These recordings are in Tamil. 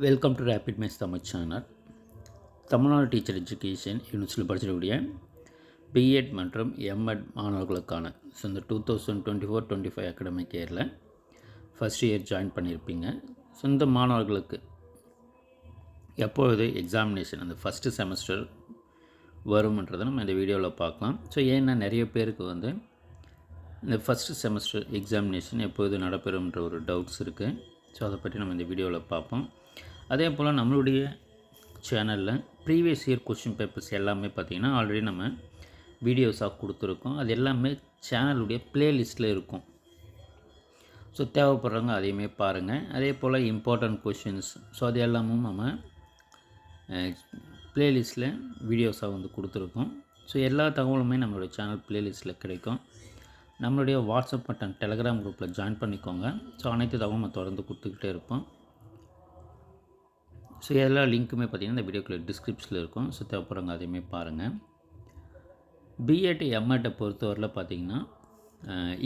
Welcome to Rapid Maths Tamil channel. Tamil Nadu teacher education யூனிவர்சிட்டியில் படிச்சிருக்கக்கூடிய பிஎட் மற்றும் எம்எட் மாணவர்களுக்கான இந்த 2024-25 அகாடமிக் இயரில் ஃபஸ்ட் இயர் ஜாயின் பண்ணியிருப்பீங்க. ஸோ இந்த மாணவர்களுக்கு எப்பொழுது எக்ஸாமினேஷன் அந்த ஃபஸ்ட்டு செமஸ்டர் வரும்ன்றதை நம்ம இந்த வீடியோவில் பார்க்கலாம். ஸோ ஏன்னா நிறைய பேருக்கு வந்து இந்த ஃபஸ்ட்டு செமஸ்டர் எக்ஸாமினேஷன் எப்பொழுது நடைபெறும்ன்ற ஒரு டவுட்ஸ் இருக்குது. ஸோ அதை பற்றி நம்ம இந்த வீடியோவில் பார்ப்போம். அதே போல் நம்மளுடைய சேனலில் ப்ரீவியஸ் இயர் கொஷின் பேப்பர்ஸ் எல்லாமே பார்த்திங்கன்னா ஆல்ரெடி நம்ம வீடியோஸாக கொடுத்துருக்கோம். அது எல்லாமே சேனலுடைய ப்ளேலிஸ்ட்டில் இருக்கும். ஸோ தேவைப்படுறவங்க அதையுமே பாருங்கள். அதே போல் இம்பார்ட்டண்ட் கொஷின்ஸ் ஸோ அது எல்லாமும் நம்ம ப்ளேலிஸ்ட்டில் வீடியோஸாக வந்து கொடுத்துருக்கோம். ஸோ எல்லா தகவலுமே நம்மளுடைய சேனல் ப்ளேலிஸ்ட்டில் கிடைக்கும். நம்மளுடைய வாட்ஸ்அப் மற்றும் டெலகிராம் குரூப்பில் ஜாயின் பண்ணிக்கோங்க. ஸோ அனைத்து தகவலும் நம்ம தொடர்ந்து கொடுத்துக்கிட்டே இருப்போம். ஸோ எல்லா லிங்க்குமே பார்த்திங்கன்னா இந்த வீடியோக்குள்ள டிஸ்கிரிப்ஷனில் இருக்கும். ஸோ தேவைப்படுறவங்க அதையுமே பாருங்கள். பிஎட் எம்எட்டை பொறுத்தவரையில் பார்த்திங்கன்னா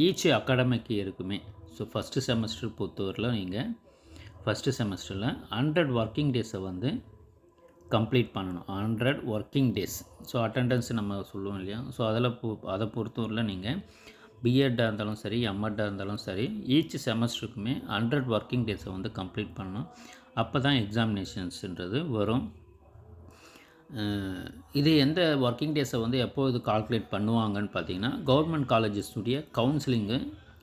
ஈச் அகாடமிக் இயருக்குமே ஸோ ஃபஸ்ட்டு செமஸ்டர் பொறுத்தவரையில் நீங்கள் ஃபஸ்ட்டு செமஸ்டரில் 100 ஒர்க்கிங் டேஸை வந்து கம்ப்ளீட் பண்ணணும். 100 ஒர்க்கிங் டேஸ். ஸோ அட்டெண்டன்ஸ் நம்ம சொல்லுவோம் இல்லையா. ஸோ அதை பொறுத்தவரையில் நீங்கள் பிஎட்டாக இருந்தாலும் சரி எம்எட்டாக இருந்தாலும் சரி ஈச் செமஸ்டருக்குமே 100 ஒர்க்கிங் டேஸை வந்து கம்ப்ளீட் பண்ணணும். அப்போ தான் எக்ஸாமினேஷன்ஸுன்றது வரும். இது எந்த ஒர்க்கிங் டேஸை வந்து எப்போது கால்குலேட் பண்ணுவாங்கன்னு பார்த்தீங்கன்னா கவர்மெண்ட் காலேஜஸுடைய கவுன்சிலிங்கு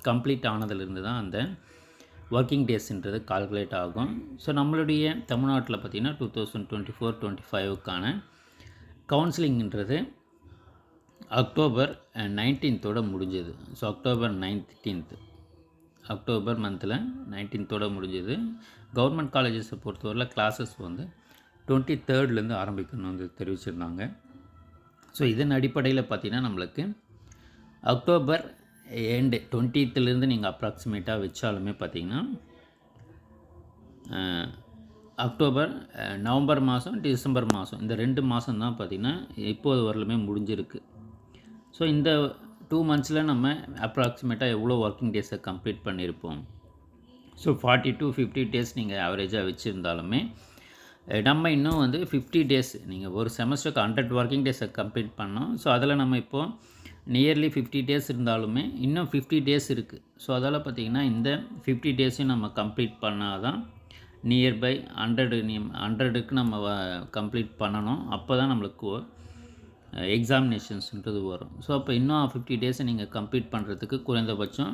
கம்ப்ளீட் ஆனதுலேருந்து தான் அந்த ஒர்க்கிங் டேஸ்ன்றது கால்குலேட் ஆகும். ஸோ நம்மளுடைய தமிழ்நாட்டில் பார்த்திங்கன்னா 2024-25க்கான கவுன்சிலிங்ன்றது அக்டோபர் 19th முடிஞ்சது. ஸோ அக்டோபர் மந்தில் 19th முடிஞ்சது. கவர்மெண்ட் காலேஜஸை பொறுத்தவரையில் கிளாஸஸ் வந்து 23rd ஆரம்பிக்கணும்னு வந்து தெரிவிச்சிருந்தாங்க. ஸோ இதன் அடிப்படையில் பார்த்திங்கன்னா நம்மளுக்கு அக்டோபர் எண்டு 20th நீங்கள் அப்ராக்சிமேட்டாக வச்சாலுமே பார்த்திங்கன்னா அக்டோபர், நவம்பர் மாதம், டிசம்பர் மாதம் இந்த 2 மாதம் தான் பார்த்திங்கன்னா இப்போது வரலுமே முடிஞ்சிருக்கு. ஸோ இந்த 2 monthஸில் நம்ம அப்ராக்சிமேட்டாக எவ்வளோ ஒர்க்கிங் டேஸை கம்ப்ளீட் பண்ணியிருப்போம். ஸோ 40 to 50 டேஸ் நீங்கள் ஆவரேஜாக வச்சுருந்தாலுமே நம்ம இன்னும் வந்து 50 டேஸ் நீங்கள் ஒரு செமஸ்டருக்கு 100 ஒர்க்கிங் டேஸை கம்ப்ளீட் பண்ணோம். ஸோ அதில் நம்ம இப்போது நியர்லி 50 டேஸ் இருந்தாலுமே இன்னும் 50 டேஸ் இருக்குது. ஸோ அதால் பார்த்திங்கன்னா இந்த 50 டேஸையும் நம்ம கம்ப்ளீட் பண்ணால் தான் நியர்பை 100க்கு நம்ம கம்ப்ளீட் பண்ணணும். அப்போ தான் நம்மளுக்கு எக்ஸாமினேஷன்ஸ்ன்றது வரும். ஸோ அப்போ இன்னும் 50 டேஸை நீங்கள் கம்ப்ளீட் பண்ணுறதுக்கு குறைந்தபட்சம்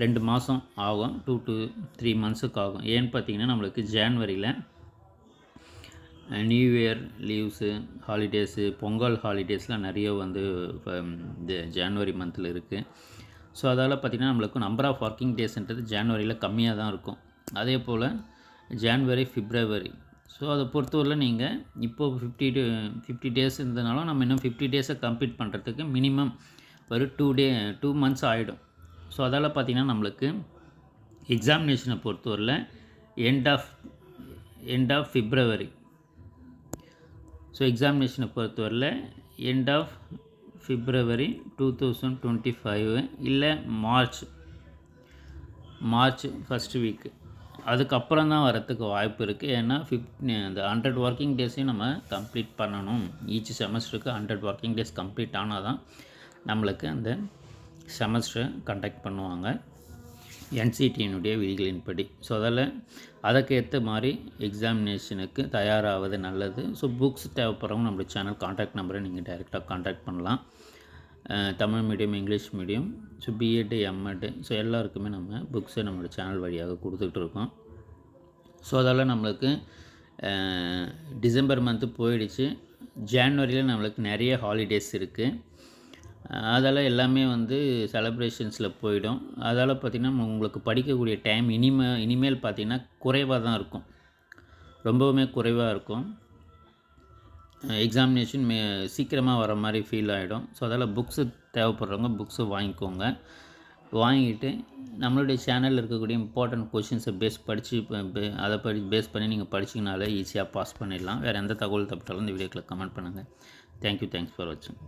2 மாதம் ஆகும். 2 to 3 monthஸுக்கு ஆகும். ஏன்னு பார்த்தீங்கன்னா நம்மளுக்கு ஜான்வரியில் new year leaves, holidays, Pongal ஹாலிடேஸ்லாம் நிறைய வந்து இந்த ஜான்வரி மந்தில் இருக்குது. ஸோ அதால் பார்த்திங்கன்னா நம்மளுக்கு நம்பர் ஆஃப் ஒர்க்கிங் டேஸ்ன்றது ஜான்வரியில் கம்மியாக தான் இருக்கும். அதே போல் ஜான்வரி, பிப்ரவரி ஸோ அதை பொறுத்தவரையில் நீங்கள் இப்போது 50 டேஸ் இருந்ததுனாலும் நம்ம இன்னும் 50 டேஸை கம்ப்ளீட் பண்ணுறதுக்கு மினிமம் ஒரு 2 months ஆகிடும். ஸோ அதால் பார்த்திங்கன்னா நம்மளுக்கு எக்ஸாமினேஷனை பொறுத்தவரையில் எண்ட் ஆஃப் பிப்ரவரி. ஸோ எக்ஸாமினேஷனை பொறுத்தவரையில் எண்ட் ஆஃப் பிப்ரவரி 2025 இல்லை மார்ச் ஃபஸ்ட்டு வீக்கு அதுக்கப்புறம் தான் வரத்துக்கு வாய்ப்பு இருக்குது. ஏன்னா அந்த 100 ஒர்க்கிங் டேஸையும் நம்ம கம்ப்ளீட் பண்ணணும். ஈச் செமஸ்டருக்கு 100 ஒர்க்கிங் டேஸ் கம்ப்ளீட் ஆனால் தான் நம்மளுக்கு அந்த செமஸ்டரை கண்டக்ட் பண்ணுவாங்க என்சிடியினுடைய விதிகளின்படி. ஸோ அதுக்கு ஏற்ற மாதிரி எக்ஸாமினேஷனுக்கு தயாராவது நல்லது. ஸோ புக்ஸ் தேவைப்படுறவங்க நம்மளுடைய சேனல் கான்டாக்ட் நம்பரை நீங்கள் டைரெக்டாக கான்டாக்ட் பண்ணலாம். Tamil medium, English medium, so B Ed, M Ed so எல்லாருக்குமே நம்ம புக்ஸை நம்மளோட சேனல் வழியாக கொடுத்துட்ருக்கோம். ஸோ அதால் நம்மளுக்கு டிசம்பர் மந்த்து போயிடுச்சு. ஜான்வரியில் நம்மளுக்கு நிறைய ஹாலிடேஸ் இருக்குது. அதால் எல்லாமே வந்து செலப்ரேஷன்ஸில் போயிடும். அதால் பார்த்திங்கன்னா உங்களுக்கு படிக்கக்கூடிய டைம் இனிமேல் பார்த்திங்கன்னா குறைவாக தான் இருக்கும். ரொம்பவுமே குறைவாக இருக்கும். எக்ஸாமினேஷன் சீக்கிரமாக வர மாதிரி ஃபீல் ஆகிடும். ஸோ அதால் புக்ஸு தேவைப்படுறவங்க புக்ஸு வாங்கிக்கோங்க. வாங்கிட்டு நம்மளுடைய சேனலில் இருக்கக்கூடிய இம்பார்ட்டன்ட் கொஷின்ஸை அதை பேஸ் பண்ணி நீங்கள் படிச்சிங்கனாலே ஈஸியாக பாஸ் பண்ணிடலாம். வேறு எந்த தகவல் தப்பிட்டாலும் இந்த வீடியோக்கில் கமெண்ட் பண்ணுங்கள். தேங்க்ஸ் ஃபார் வாட்சிங்.